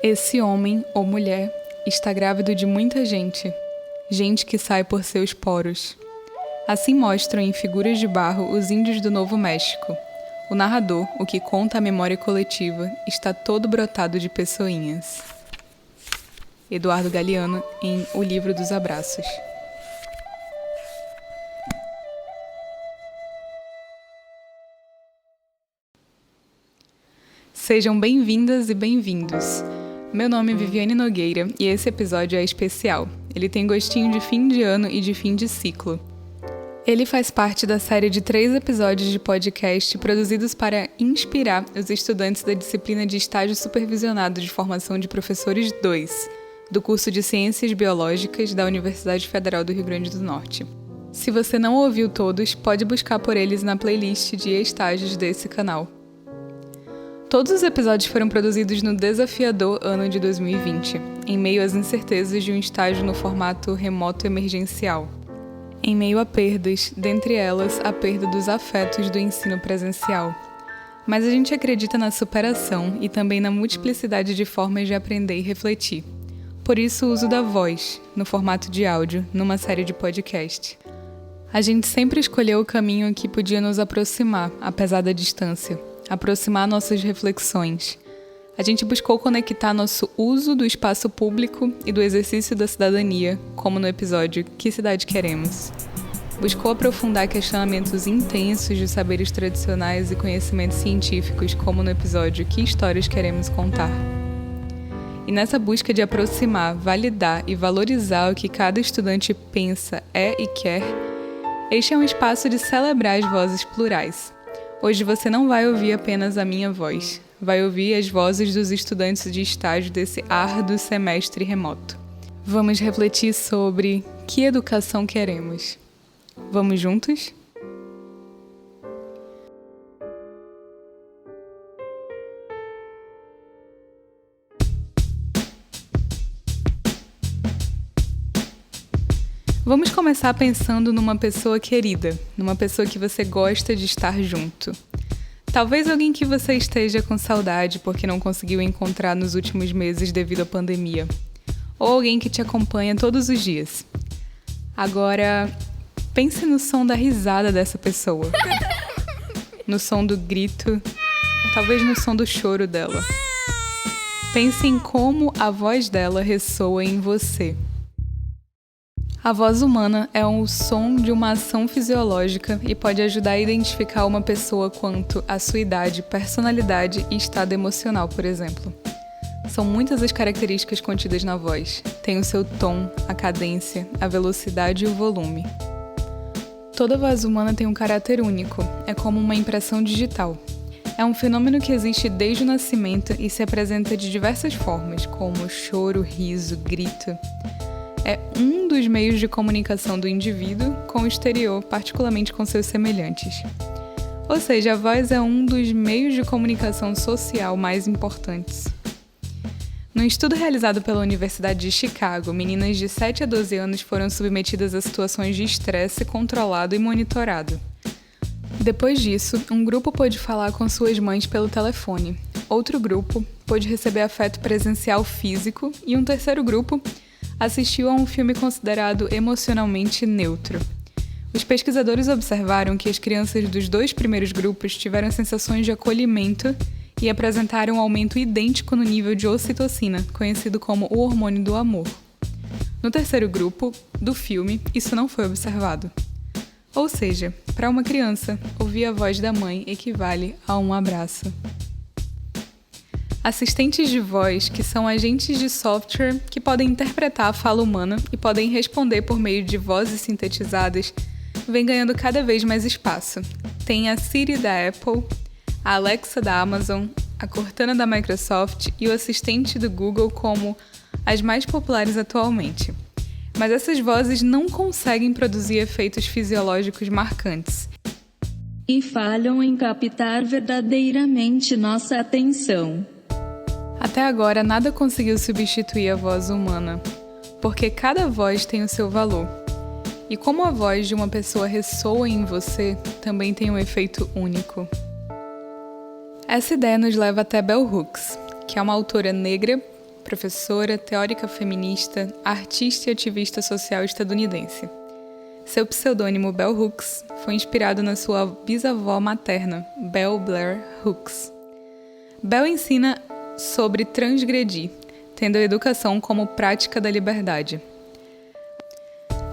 Esse homem ou mulher está grávido de muita gente, gente que sai por seus poros. Assim mostram em figuras de barro os índios do Novo México. O narrador, o que conta a memória coletiva, está todo brotado de pessoinhas. Eduardo Galeano, em O Livro dos Abraços. Sejam bem-vindas e bem-vindos. Meu nome é Viviane Nogueira e esse episódio é especial. Ele tem gostinho de fim de ano e de fim de ciclo. Ele faz parte da série de 3 episódios de podcast produzidos para inspirar os estudantes da disciplina de Estágio Supervisionado de Formação de Professores 2, do curso de Ciências Biológicas da Universidade Federal do Rio Grande do Norte. Se você não ouviu todos, pode buscar por eles na playlist de estágios desse canal. Todos os episódios foram produzidos no desafiador ano de 2020, em meio às incertezas de um estágio no formato remoto emergencial. Em meio a perdas, dentre elas a perda dos afetos do ensino presencial. Mas a gente acredita na superação e também na multiplicidade de formas de aprender e refletir. Por isso o uso da voz, no formato de áudio, numa série de podcast. A gente sempre escolheu o caminho que podia nos aproximar, apesar da distância. Aproximar nossas reflexões. A gente buscou conectar nosso uso do espaço público e do exercício da cidadania, como no episódio Que Cidade Queremos? Buscou aprofundar questionamentos intensos de saberes tradicionais e conhecimentos científicos, como no episódio Que Histórias Queremos Contar? E nessa busca de aproximar, validar e valorizar o que cada estudante pensa, é e quer, este é um espaço de celebrar as vozes plurais. Hoje você não vai ouvir apenas a minha voz, vai ouvir as vozes dos estudantes de estágio desse árduo semestre remoto. Vamos refletir sobre que educação queremos. Vamos juntos? Vamos começar pensando numa pessoa querida, numa pessoa que você gosta de estar junto. Talvez alguém que você esteja com saudade porque não conseguiu encontrar nos últimos meses devido à pandemia. Ou alguém que te acompanha todos os dias. Agora, pense no som da risada dessa pessoa. No som do grito, talvez no som do choro dela. Pense em como a voz dela ressoa em você. A voz humana é o som de uma ação fisiológica e pode ajudar a identificar uma pessoa quanto à sua idade, personalidade e estado emocional, por exemplo. São muitas as características contidas na voz. Tem o seu tom, a cadência, a velocidade e o volume. Toda voz humana tem um caráter único, é como uma impressão digital. É um fenômeno que existe desde o nascimento e se apresenta de diversas formas, como choro, riso, grito. É um dos meios de comunicação do indivíduo com o exterior, particularmente com seus semelhantes. Ou seja, a voz é um dos meios de comunicação social mais importantes. Num estudo realizado pela Universidade de Chicago, meninas de 7 a 12 anos foram submetidas a situações de estresse controlado e monitorado. Depois disso, um grupo pôde falar com suas mães pelo telefone, outro grupo pôde receber afeto presencial físico e um terceiro grupo assistiu a um filme considerado emocionalmente neutro. Os pesquisadores observaram que as crianças dos 2 primeiros grupos tiveram sensações de acolhimento e apresentaram um aumento idêntico no nível de ocitocina, conhecido como o hormônio do amor. No terceiro grupo, do filme, isso não foi observado. Ou seja, para uma criança, ouvir a voz da mãe equivale a um abraço. Assistentes de voz, que são agentes de software que podem interpretar a fala humana e podem responder por meio de vozes sintetizadas, vem ganhando cada vez mais espaço. Tem a Siri da Apple, a Alexa da Amazon, a Cortana da Microsoft e o assistente do Google como as mais populares atualmente. Mas essas vozes não conseguem produzir efeitos fisiológicos marcantes. E falham em captar verdadeiramente nossa atenção. Até agora, nada conseguiu substituir a voz humana, porque cada voz tem o seu valor. E como a voz de uma pessoa ressoa em você, também tem um efeito único. Essa ideia nos leva até Bell Hooks, que é uma autora negra, professora, teórica feminista, artista e ativista social estadunidense. Seu pseudônimo Bell Hooks foi inspirado na sua bisavó materna, Bell Blair Hooks. Bell ensina sobre transgredir, tendo a educação como prática da liberdade.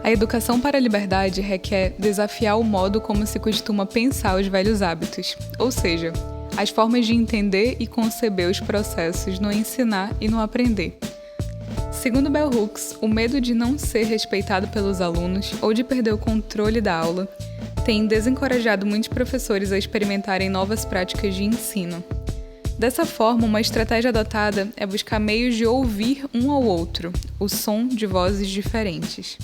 A educação para a liberdade requer desafiar o modo como se costuma pensar os velhos hábitos, ou seja, as formas de entender e conceber os processos no ensinar e no aprender. Segundo Bell Hooks, o medo de não ser respeitado pelos alunos ou de perder o controle da aula tem desencorajado muitos professores a experimentarem novas práticas de ensino. Dessa forma, uma estratégia adotada é buscar meios de ouvir um ao outro, o som de vozes diferentes.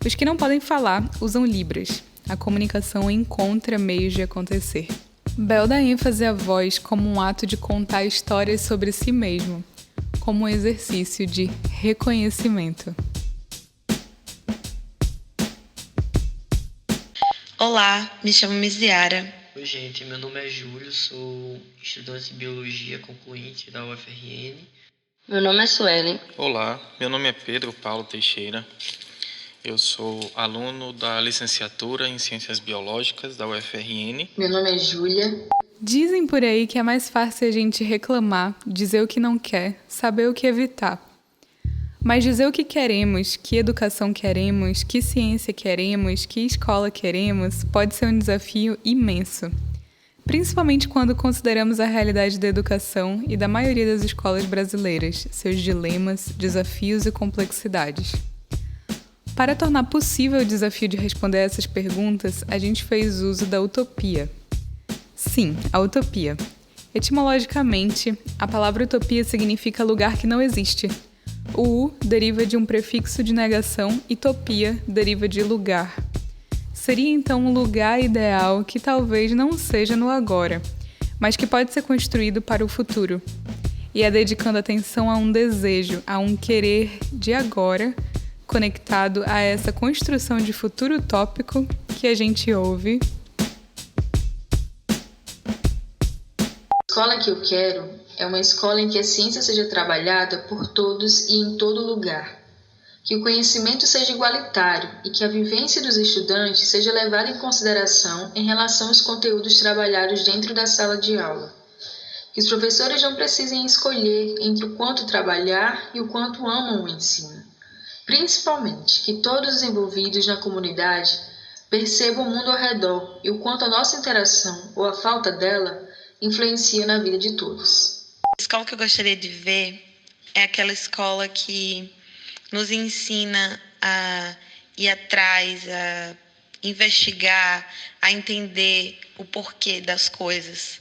Os que não podem falar usam Libras. A comunicação encontra meios de acontecer. Bell dá ênfase à voz como um ato de contar histórias sobre si mesmo, como um exercício de reconhecimento. Olá, me chamo Misiara. Oi gente, meu nome é Júlio, sou estudante de Biologia concluinte da UFRN. Meu nome é Suelen. Olá, meu nome é Pedro Paulo Teixeira. Eu sou aluno da licenciatura em Ciências Biológicas da UFRN. Meu nome é Júlia. Dizem por aí que é mais fácil a gente reclamar, dizer o que não quer, saber o que evitar. Mas dizer o que queremos, que educação queremos, que ciência queremos, que escola queremos, pode ser um desafio imenso. Principalmente quando consideramos a realidade da educação e da maioria das escolas brasileiras, seus dilemas, desafios e complexidades. Para tornar possível o desafio de responder a essas perguntas, a gente fez uso da utopia. Sim, a utopia. Etimologicamente, a palavra utopia significa lugar que não existe. O U deriva de um prefixo de negação e topia deriva de lugar. Seria então um lugar ideal que talvez não seja no agora, mas que pode ser construído para o futuro. E é dedicando atenção a um desejo, a um querer de agora, conectado a essa construção de futuro utópico que a gente ouve. A escola que eu quero é uma escola em que a ciência seja trabalhada por todos e em todo lugar. Que o conhecimento seja igualitário e que a vivência dos estudantes seja levada em consideração em relação aos conteúdos trabalhados dentro da sala de aula. Que os professores não precisem escolher entre o quanto trabalhar e o quanto amam o ensino. Principalmente, que todos os envolvidos na comunidade percebam o mundo ao redor e o quanto a nossa interação, ou a falta dela, influencia na vida de todos. A escola que eu gostaria de ver é aquela escola que nos ensina a ir atrás, a investigar, a entender o porquê das coisas.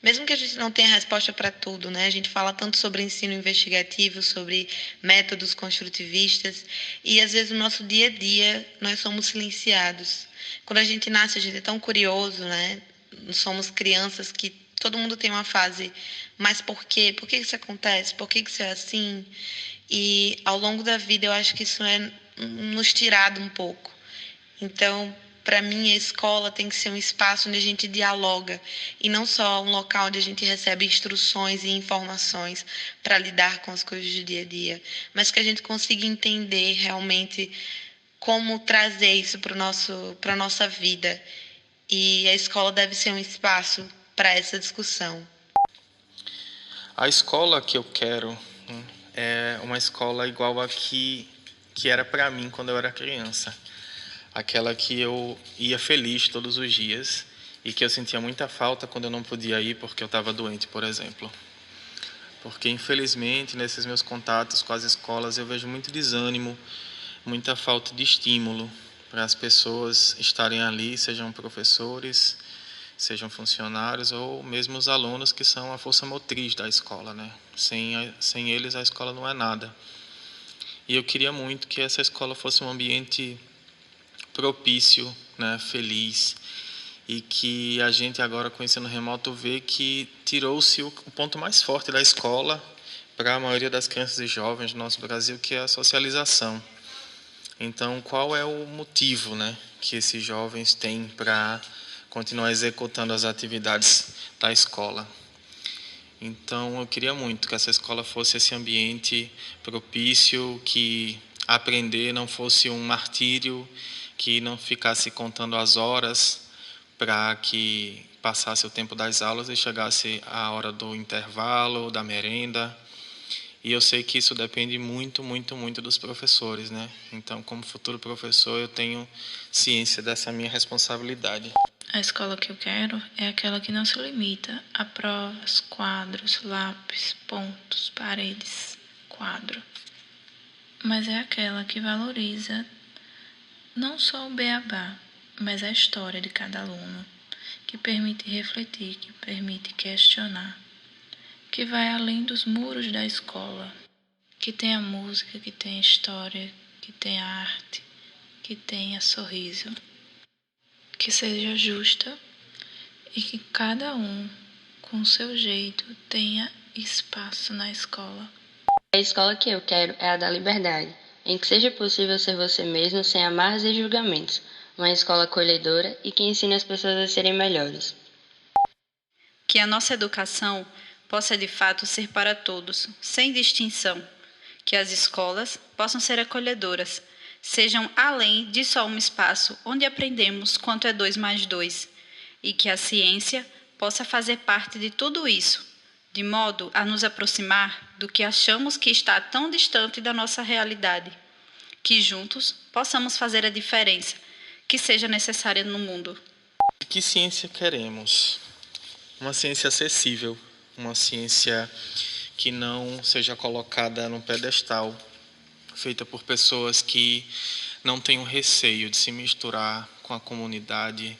Mesmo que a gente não tenha resposta para tudo, né? A gente fala tanto sobre ensino investigativo, sobre métodos construtivistas, e às vezes no nosso dia a dia nós somos silenciados. Quando a gente nasce, a gente é tão curioso, né? Somos crianças que todo mundo tem uma fase, mas por quê? Por que isso acontece? Por que isso é assim? E ao longo da vida eu acho que isso é nos tirado um pouco. Então, para mim, a escola tem que ser um espaço onde a gente dialoga e não só um local onde a gente recebe instruções e informações para lidar com as coisas do dia a dia, mas que a gente consiga entender realmente como trazer isso para a nossa vida. E a escola deve ser um espaço para essa discussão. A escola que eu quero é uma escola igual a que era para mim quando eu era criança. Aquela que eu ia feliz todos os dias e que eu sentia muita falta quando eu não podia ir porque eu estava doente, por exemplo. Porque, infelizmente, nesses meus contatos com as escolas, eu vejo muito desânimo, muita falta de estímulo para as pessoas estarem ali, sejam professores, sejam funcionários ou mesmo os alunos que são a força motriz da escola, né? Sem eles, a escola não é nada. E eu queria muito que essa escola fosse um ambiente propício, né, feliz, e que a gente agora com o ensino remoto vê que tirou-se o ponto mais forte da escola para a maioria das crianças e jovens do nosso Brasil, que é a socialização. Então, qual é o motivo, né, que esses jovens têm para continuar executando as atividades da escola? Então, eu queria muito que essa escola fosse esse ambiente propício, que aprender não fosse um martírio, que não ficasse contando as horas para que passasse o tempo das aulas e chegasse a hora do intervalo, da merenda. E eu sei que isso depende muito, muito, muito dos professores, né? Então, como futuro professor, eu tenho ciência dessa minha responsabilidade. A escola que eu quero é aquela que não se limita a provas, quadros, lápis, pontos, paredes, quadro. Mas é aquela que valoriza não só o beabá, mas a história de cada aluno, que permite refletir, que permite questionar, que vai além dos muros da escola, que tem a música, que tem a história, que tem a arte, que tenha sorriso, que seja justa e que cada um, com o seu jeito, tenha espaço na escola. A escola que eu quero é a da liberdade, em que seja possível ser você mesmo sem amarras e julgamentos, uma escola acolhedora e que ensine as pessoas a serem melhores. Que a nossa educação possa de fato ser para todos, sem distinção. Que as escolas possam ser acolhedoras, sejam além de só um espaço onde aprendemos quanto é 2 mais 2, e que a ciência possa fazer parte de tudo isso, de modo a nos aproximar do que achamos que está tão distante da nossa realidade, que juntos possamos fazer a diferença que seja necessária no mundo. Que ciência queremos? Uma ciência acessível, uma ciência que não seja colocada no pedestal, feita por pessoas que não tenham receio de se misturar com a comunidade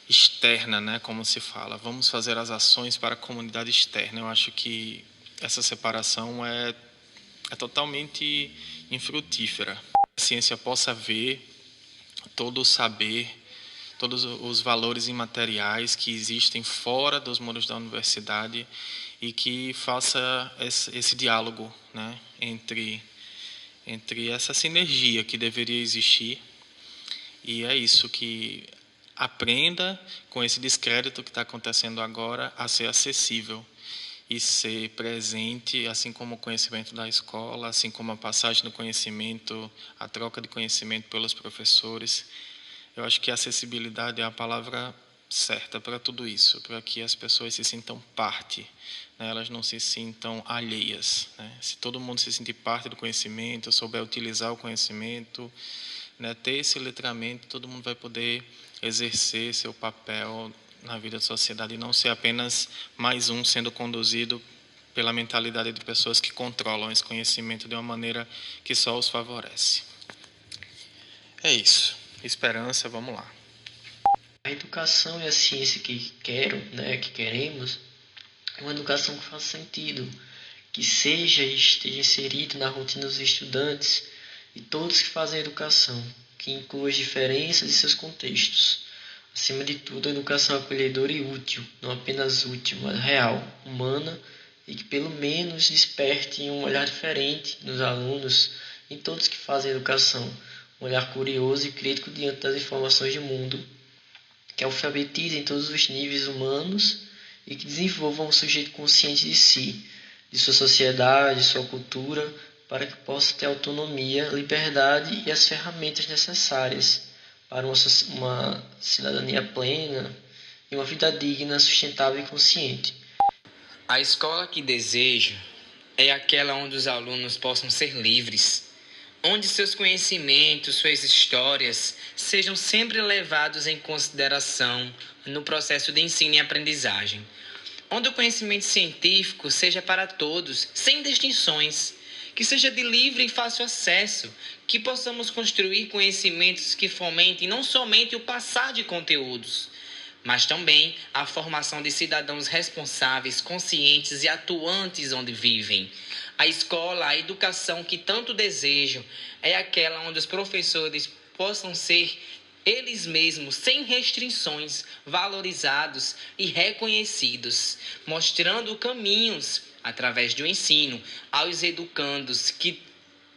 externa, né, como se fala. Vamos fazer as ações para a comunidade externa. Eu acho que essa separação é totalmente infrutífera. A ciência possa ver todo o saber, todos os valores imateriais que existem fora dos muros da universidade e que faça esse diálogo, né, entre essa sinergia que deveria existir. E é isso, que aprenda com esse descrédito que está acontecendo agora a ser acessível e ser presente, assim como o conhecimento da escola, assim como a passagem do conhecimento, a troca de conhecimento pelos professores. Eu acho que a acessibilidade é a palavra certa para tudo isso, para que as pessoas se sintam parte, né? Elas não se sintam alheias, né? Se todo mundo se sentir parte do conhecimento, souber utilizar o conhecimento, né, ter esse letramento, todo mundo vai poder exercer seu papel na vida da sociedade e não ser apenas mais um sendo conduzido pela mentalidade de pessoas que controlam esse conhecimento de uma maneira que só os favorece. É isso. Esperança, vamos lá. A educação e a ciência que queremos, é uma educação que faça sentido, que seja e esteja inserida na rotina dos estudantes e todos que fazem educação, que inclua as diferenças e seus contextos. Acima de tudo, a educação acolhedora e útil, não apenas útil, mas real, humana, e que pelo menos desperte um olhar diferente nos alunos e em todos que fazem educação, um olhar curioso e crítico diante das informações do mundo, que alfabetizem todos os níveis humanos e que desenvolvam um sujeito consciente de si, de sua sociedade, de sua cultura, para que possa ter autonomia, liberdade e as ferramentas necessárias para uma cidadania plena e uma vida digna, sustentável e consciente. A escola que desejo é aquela onde os alunos possam ser livres, onde seus conhecimentos, suas histórias sejam sempre levados em consideração no processo de ensino e aprendizagem, onde o conhecimento científico seja para todos, sem distinções, que seja de livre e fácil acesso, que possamos construir conhecimentos que fomentem não somente o passar de conteúdos, mas também a formação de cidadãos responsáveis, conscientes e atuantes onde vivem. A escola, a educação que tanto desejo, é aquela onde os professores possam ser eles mesmos, sem restrições, valorizados e reconhecidos, mostrando caminhos, através do ensino, aos educandos que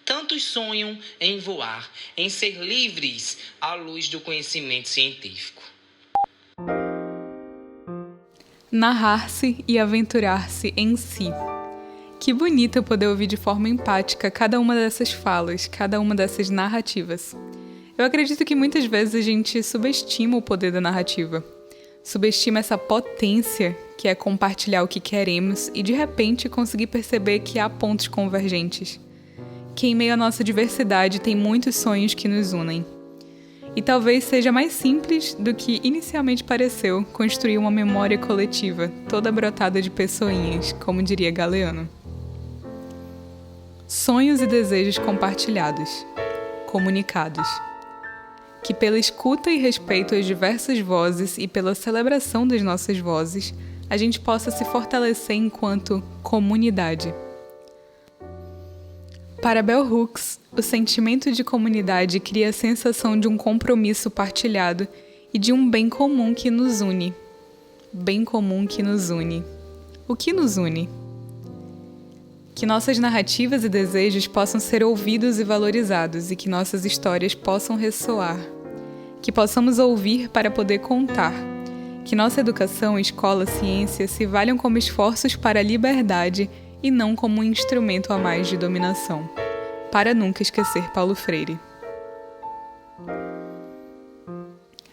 tantos sonham em voar, em ser livres à luz do conhecimento científico. narrar-se e aventurar-se em si. Que bonito poder ouvir de forma empática cada uma dessas falas, cada uma dessas narrativas. Eu acredito que muitas vezes a gente subestima o poder da narrativa. Subestima essa potência que é compartilhar o que queremos e de repente conseguir perceber que há pontos convergentes. Que em meio à nossa diversidade tem muitos sonhos que nos unem. E talvez seja mais simples do que inicialmente pareceu construir uma memória coletiva, toda brotada de pessoinhas, como diria Galeano. Sonhos e desejos compartilhados, comunicados. Que pela escuta e respeito às diversas vozes e pela celebração das nossas vozes, a gente possa se fortalecer enquanto comunidade. Para Bell Hooks, o sentimento de comunidade cria a sensação de um compromisso partilhado e de um bem comum que nos une. Bem comum que nos une. O que nos une? Que nossas narrativas e desejos possam ser ouvidos e valorizados e que nossas histórias possam ressoar. Que possamos ouvir para poder contar. Que nossa educação, escola, ciência se valham como esforços para a liberdade e não como um instrumento a mais de dominação. Para nunca esquecer Paulo Freire.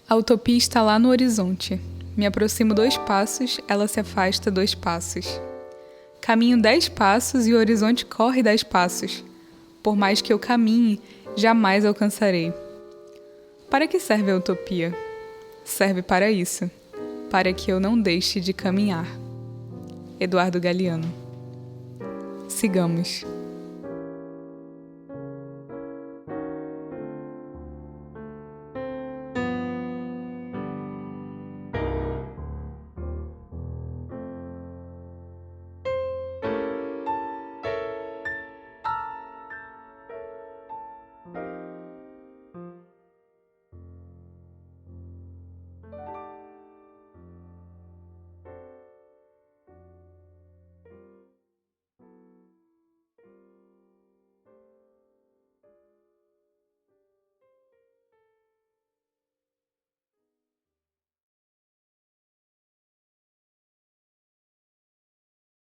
A utopia está lá no horizonte. Me aproximo 2 passos, ela se afasta 2 passos. Caminho 10 passos e o horizonte corre 10 passos. Por mais que eu caminhe, jamais alcançarei. Para que serve a utopia? Serve para isso, para que eu não deixe de caminhar. Eduardo Galeano. Sigamos.